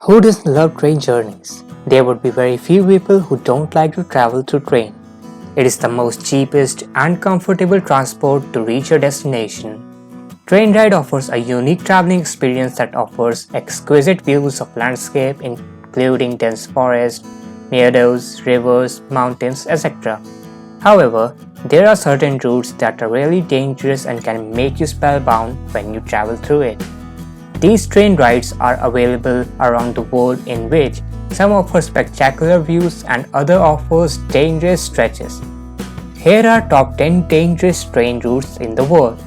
Who doesn't love train journeys? There would be very few people who don't like to travel through train. It is the most cheapest and comfortable transport to reach your destination. Train ride offers a unique traveling experience that offers exquisite views of landscape including dense forest, meadows, rivers, mountains, etc. However, there are certain routes that are really dangerous and can make you spellbound when you travel through it. These train rides are available around the world in which some offer spectacular views and other offers dangerous stretches. Here are top 10 dangerous train routes in the world.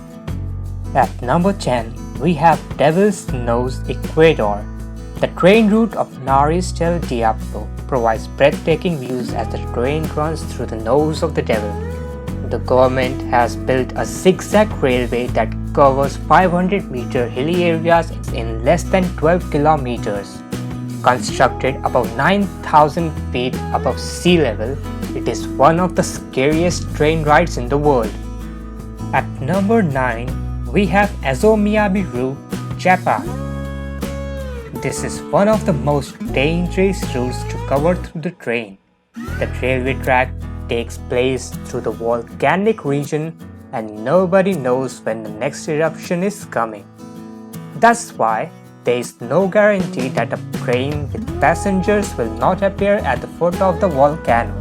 At number 10, we have Devil's Nose, Ecuador. The train route of Nariz del Diablo provides breathtaking views as the train runs through the nose of the devil. The government has built a zigzag railway that covers 500-meter hilly areas in less than 12 kilometers. Constructed above 9,000 feet above sea level, it is one of the scariest train rides in the world. At number 9, we have Azomiabi Route, Japan. This is one of the most dangerous routes to cover through the train. The railway track takes place through the volcanic region and nobody knows when the next eruption is coming. That's why there is no guarantee that a train with passengers will not appear at the foot of the volcano.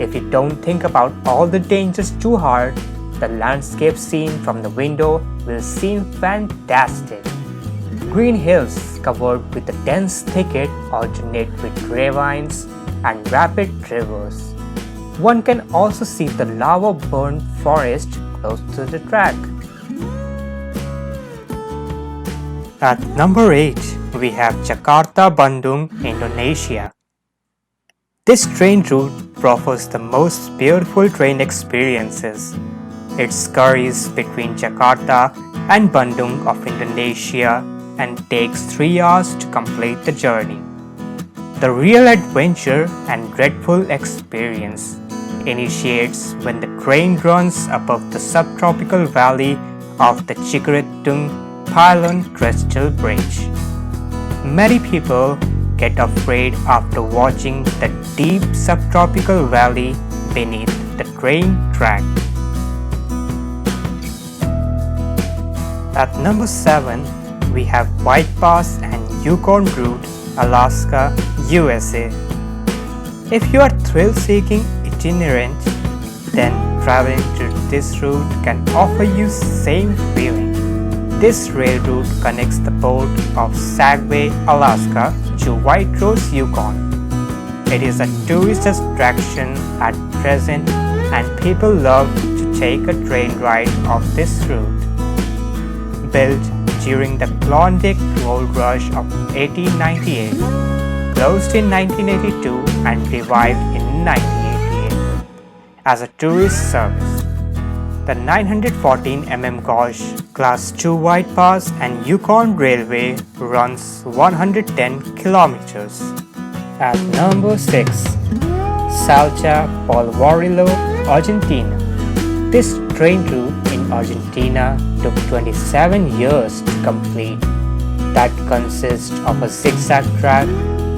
If you don't think about all the dangers too hard, the landscape seen from the window will seem fantastic. Green hills covered with a dense thicket alternate with ravines and rapid rivers. One can also see the lava-burned forest close to the track. At number 8, we have Jakarta-Bandung, Indonesia. This train route offers the most beautiful train experiences. It scurries between Jakarta and Bandung of Indonesia and takes 3 hours to complete the journey. The real adventure and dreadful experience initiates when the train runs above the subtropical valley of the Cikeritung Pylon Crystal Bridge. Many people get afraid after watching the deep subtropical valley beneath the train track. At number 7, we have White Pass and Yukon Route, Alaska, USA. If you are thrill-seeking itinerant, then traveling to this route can offer you same feeling. This rail route connects the port of Sagway, Alaska to White Rose, Yukon. It is a tourist attraction at present and people love to take a train ride of this route. Built during the Klondike Gold Rush of 1898, closed in 1982 and revived in 1988 as a tourist service. The 914 mm gauge Class 2 White Pass and Yukon Railway runs 110 kilometers. At number 6, Salta Polvorillo, Argentina. This train route in Argentina took 27 years to complete. That consists of a zigzag track,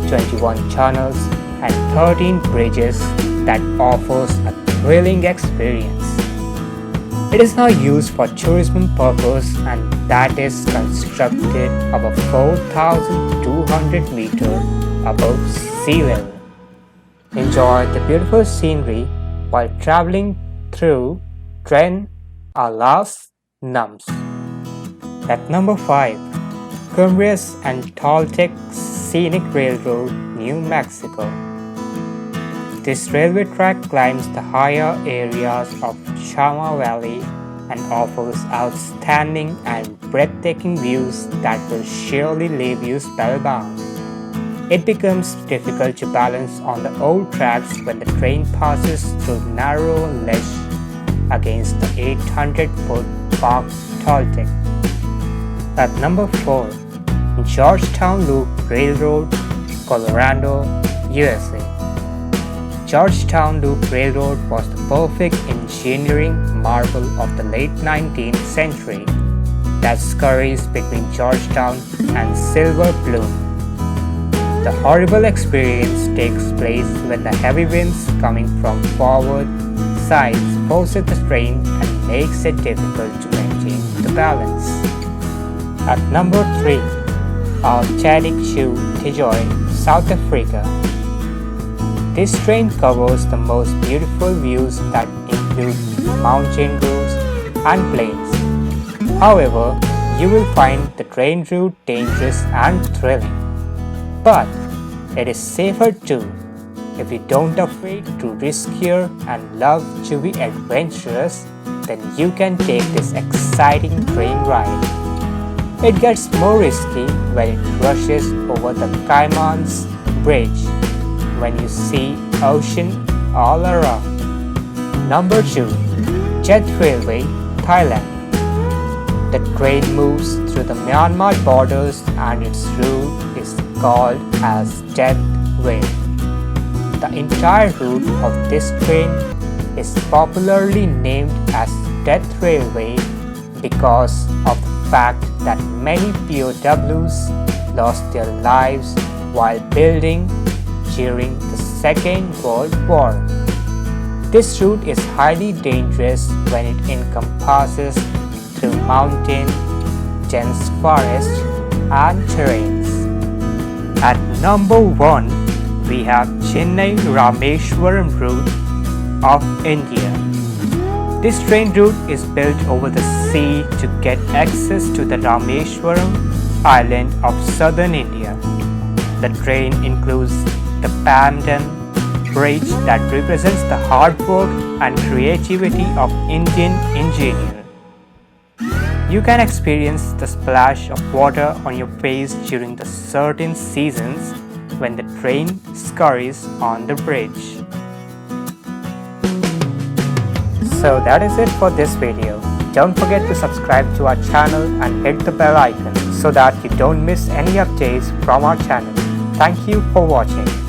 21 tunnels, and 13 bridges that offers a thrilling experience. It is now used for tourism purpose and that is constructed above 4,200 meters above sea level. Enjoy the beautiful scenery while traveling through Tren a las Nums. At number 5, Cumbres and Toltec Scenic Railroad, New Mexico. This railway track climbs the higher areas of Chama Valley and offers outstanding and breathtaking views that will surely leave you spellbound. It becomes difficult to balance on the old tracks when the train passes through narrow ledge against the 800-foot Park Toltec. At number 4, Georgetown Loop Railroad, Colorado, USA. Georgetown Loop Railroad was the perfect engineering marvel of the late 19th century that scurries between Georgetown and Silver Plume. The horrible experience takes place when the heavy winds coming from forward sides forces the train and makes it difficult to maintain the balance. At number 3, Al Chadik Chu Tijoy, South Africa. This train covers the most beautiful views that include mountain routes and plains. However, you will find the train route dangerous and thrilling. But it is safer too if you don't afraid to riskier and love to be adventurous, then you can take this exciting train ride. It gets more risky when it rushes over the Cayman's Bridge when you see ocean all around. Number 2. Jet Railway, Thailand. The train moves through the Myanmar borders and its route is called as Death Rail. The entire route of this train is popularly named as Death Railway because of the fact that many POWs lost their lives while building during the Second World War. This route is highly dangerous when it encompasses through mountain, dense forest and terrains. At number 1, we have Chennai Rameshwaram route of India. This train route is built over the sea to get access to the Rameshwaram island of southern India. The train includes the Pamban Bridge that represents the hard work and creativity of Indian engineers. You can experience the splash of water on your face during the certain seasons when the train scurries on the bridge. So that is it for this video. Don't forget to subscribe to our channel and hit the bell icon so that you don't miss any updates from our channel. Thank you for watching.